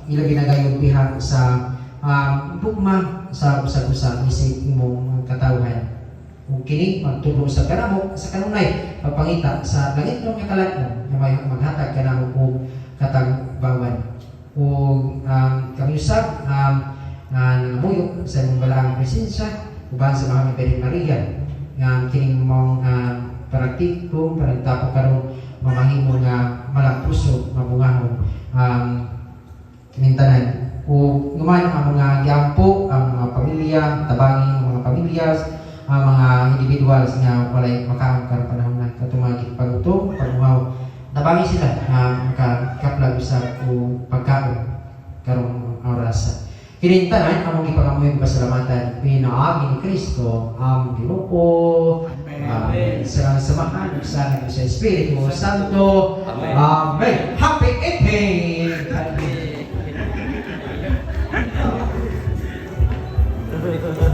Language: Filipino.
ila ginagayong piha sa bugma sa usa-usa isip imong katawhan. Kung kini magtulong sa kanamo sa kanunay pagpangita sa langit ng katalat mo na may maghatag kanamo og katagbawan. Ug kami usab nangamuyo sa imong balaang presensya uban sa mga Birhen Maria nga kining mong praktikum paragtapo karon mamahimo nga malang puso mabungahon kining tanan. Ug guman ang mga giampo ang mga pamilya tabangin ang mga pamilyas ang mga individuals nga walay makaon karong panahon na katumagit pagutong pagbuhaw tabangin sila nga makakaplag usab o pagkaon karong oras. Kining tanan among ipangamuyo pasalamatan pinaagi ni Kristo ang Ginoo. Amen. Sa samahan sa Espiritu Santo. Amen. Happy evening.